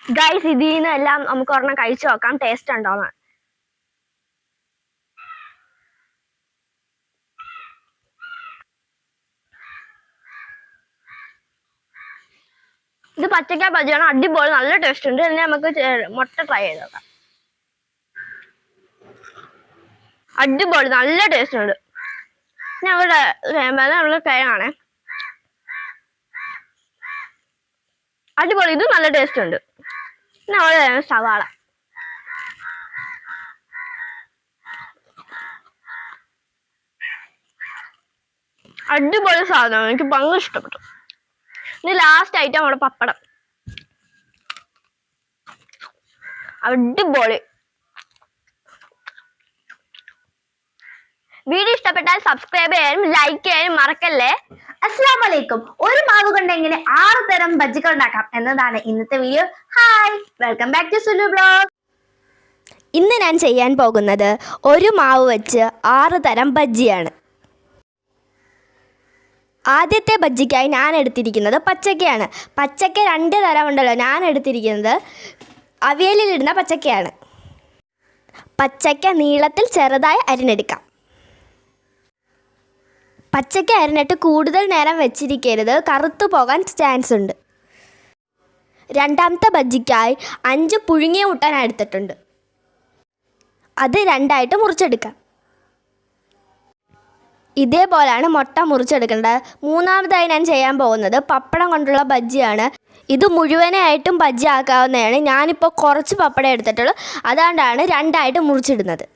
Guys ഇതിൽ നിന്നെല്ലാം നമുക്ക് ഒരെണ്ണം കഴിച്ചു നോക്കാം, ടേസ്റ്റ് ഉണ്ടോന്ന്. ഇത് പച്ചക്കായ ബജിയാണ്, അടിപൊളി, നല്ല ടേസ്റ്റ് ഉണ്ട്. ഇനി നമുക്ക് മുട്ട ട്രൈ ചെയ്ത് നോക്കാം. അടിപൊളി, നല്ല ടേസ്റ്റ് ഉണ്ട്. ഞങ്ങളുടെ നമ്മള് കിഴങ്ങാണേ, അടിപൊളി, ഇത് നല്ല ടേസ്റ്റ് ഉണ്ട്. നമ്മള് സവാള, അടിപൊളി സാധനം, എനിക്ക് ഭയങ്കര ഇഷ്ടപ്പെട്ടു. ഇനി ലാസ്റ്റ് ഐറ്റം നമ്മുടെ പപ്പടം, അടിപൊളി. വീഡിയോ ഇഷ്ടപ്പെട്ടാൽ സബ്സ്ക്രൈബ് ചെയ്യാനും ലൈക്ക് ചെയ്യാനും മറക്കല്ലേ. അസ്സലാമു അലൈക്കും. ഒരു മാവ് കൊണ്ട് എങ്ങനെ 6 തരം ബജ്ജികൾ ഉണ്ടാക്കാം എന്നതാണ് ഇന്നത്തെ video. Hi, welcome back to Sulu blog. ഇന്ന് ഞാൻ ചെയ്യാൻ പോകുന്നത് ഒരു മാവ് വെച്ച് 6 തരം ബജ്ജിയാണ്. ആദ്യത്തെ ബജ്ജിക്കായി ഞാൻ എടുത്തിരിക്കുന്നത് പച്ചക്കയാണ്. പച്ചക്ക 2 തരം ഉണ്ടല്ലോ, ഞാൻ എടുത്തിരിക്കുന്നത് അവിയലിലിടുന്ന പച്ചക്കയാണ്. പച്ചക്ക നീളത്തിൽ ചെറുതായി അരിഞ്ഞെടുക്കാം. പച്ചക്ക അരിഞ്ഞിട്ട് കൂടുതൽ നേരം വെച്ചിരിക്കരുത്, കറുത്തു പോകാൻ ചാൻസ് ഉണ്ട്. രണ്ടാമത്തെ ബജ്ജിക്കായി 5 പുഴുങ്ങിയ മുട്ട ഞാൻ എടുത്തിട്ടുണ്ട്. അത് 2ആയിട്ട് മുറിച്ചെടുക്കാം. ഇതേപോലെയാണ് മുട്ട മുറിച്ചെടുക്കേണ്ടത്. മൂന്നാമതായി ഞാൻ ചെയ്യാൻ പോകുന്നത് പപ്പടം കൊണ്ടുള്ള ബജ്ജിയാണ്. ഇത് മുഴുവനായിട്ടും ബജ്ജി ആക്കാവുന്നതാണ്. ഞാനിപ്പോൾ കുറച്ച് പപ്പടം എടുത്തിട്ടുള്ളൂ, അതുകൊണ്ടാണ് 2ആയിട്ട് മുറിച്ചിടുന്നത്.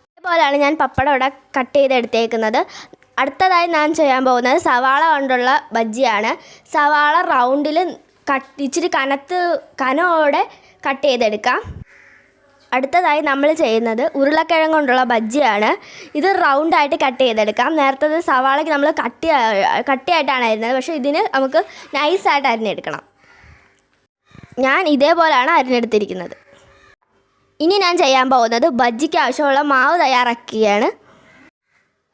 ഇതേപോലെയാണ് ഞാൻ പപ്പടം ഇവിടെ കട്ട് ചെയ്തെടുത്തേക്കുന്നത്. അടുത്തതായി ഞാൻ ചെയ്യാൻ പോകുന്നത് സവാള കൊണ്ടുള്ള ബജ്ജിയാണ്. സവാള റൗണ്ടിൽ ഇച്ചിരി കനോടെ കട്ട് ചെയ്തെടുക്കാം. അടുത്തതായി നമ്മൾ ചെയ്യുന്നത് ഉരുളക്കിഴങ്ങ് കൊണ്ടുള്ള ബജ്ജിയാണ്. ഇത് റൗണ്ടായിട്ട് കട്ട് ചെയ്തെടുക്കാം. നേരത്തെ സവാളയ്ക്ക് നമ്മൾ കട്ടിയായിട്ടാണ് അരിഞ്ഞത്, പക്ഷേ ഇതിന് നമുക്ക് നൈസായിട്ട് അരിഞ്ഞെടുക്കണം. ഞാൻ ഇതേപോലെയാണ് അരിഞ്ഞെടുത്തിരിക്കുന്നത്. ഇനി ഞാൻ ചെയ്യാൻ പോകുന്നത് ബജ്ജിക്ക് ആവശ്യമുള്ള മാവ് തയ്യാറാക്കുകയാണ്.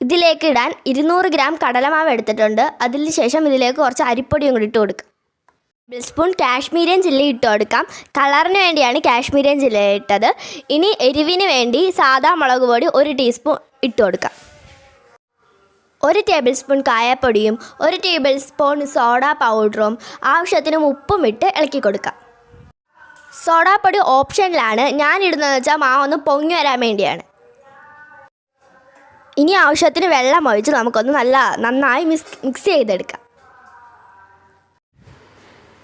ഇതിലേക്ക് ഇടാൻ 200 ഗ്രാം കടലമാവ് എടുത്തിട്ടുണ്ട്. അതിന് ശേഷം ഇതിലേക്ക് കുറച്ച് അരിപ്പൊടിയും കൂടി ഇട്ട് കൊടുക്കാം. 1 സ്പൂൺ കാശ്മീരിയൻ ചില്ലി ഇട്ട് കൊടുക്കാം. കളറിന് വേണ്ടിയാണ് കാശ്മീരിയൻ ചില്ലി ഇട്ടത്. ഇനി എരിവിന് വേണ്ടി സാദാ മുളക് പൊടി 1 ടീസ്പൂൺ ഇട്ട് കൊടുക്കാം. 1 ടേബിൾ സ്പൂൺ കായപ്പൊടിയും 1 ടേബിൾ സ്പൂൺ സോഡ പൗഡറും ആവശ്യത്തിന് ഉപ്പും ഇട്ട് ഇളക്കി കൊടുക്കാം. സോഡാപ്പൊടി ഓപ്ഷനിലാണ്, ഞാൻ ഇടുന്നതെന്ന് വെച്ചാൽ മാവൊന്ന് പൊങ്ങി വരാൻ വേണ്ടിയാണ്. ഇനി ആവശ്യത്തിന് വെള്ളം ഒഴിച്ച് നമുക്കൊന്ന് നന്നായി മിക്സ് ചെയ്തെടുക്കാം.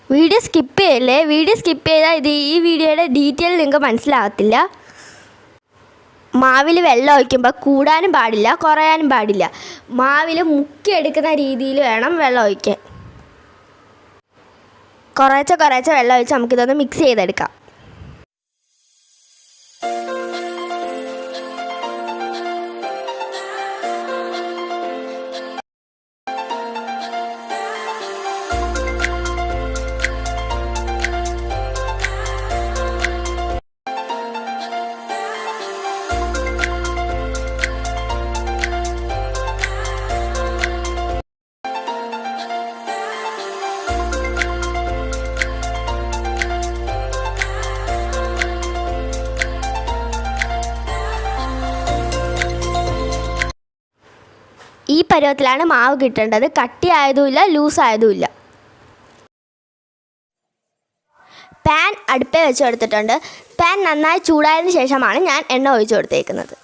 വീഡിയോ സ്കിപ്പ് ചെയ്യല്ലേ. വീഡിയോ സ്കിപ്പ് ചെയ്താൽ ഈ വീഡിയോയുടെ ഡീറ്റെയിൽ നിങ്ങൾക്ക് മനസ്സിലാകത്തില്ല. മാവിൽ വെള്ളം ഒഴിക്കുമ്പോൾ കൂടാനും പാടില്ല, കുറയാനും പാടില്ല. മാവിൽ മുക്കിയെടുക്കുന്ന രീതിയിൽ വേണം വെള്ളം ഒഴിക്കാൻ. കുറേശ്ശെ വെള്ളം ഒഴിച്ച് നമുക്കിതൊന്ന് മിക്സ് ചെയ്തെടുക്കാം. ഈ പരുവത്തിലാണ് മാവ് കിട്ടേണ്ടത്. കട്ടിയായതുമില്ല, ലൂസായതുമില്ല. പാൻ അടുപ്പേ വെച്ച് കൊടുത്തിട്ടുണ്ട്. പാൻ നന്നായി ചൂടായതിനു ശേഷമാണ് ഞാൻ എണ്ണ ഒഴിച്ചു കൊടുത്തേക്കുന്നത്.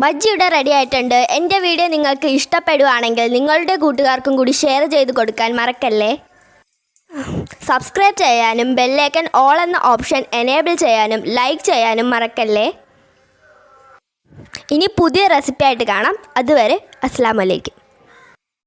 ബജ്ജി ഇവിടെ റെഡി ആയിട്ടുണ്ട്. എൻ്റെ വീഡിയോ നിങ്ങൾക്ക് ഇഷ്ടപ്പെടുവാണെങ്കിൽ നിങ്ങളുടെ കൂട്ടുകാർക്കും കൂടി ഷെയർ ചെയ്ത് കൊടുക്കാൻ മറക്കല്ലേ. സബ്സ്ക്രൈബ് ചെയ്യാനും ബെല്ലൈക്കൺ ഓൾ എന്ന ഓപ്ഷൻ എനേബിൾ ചെയ്യാനും ലൈക്ക് ചെയ്യാനും മറക്കല്ലേ. ഇനി പുതിയ റെസിപ്പി ആയിട്ട് കാണാം. അതുവരെ അസ്സലാമു അലൈക്കും.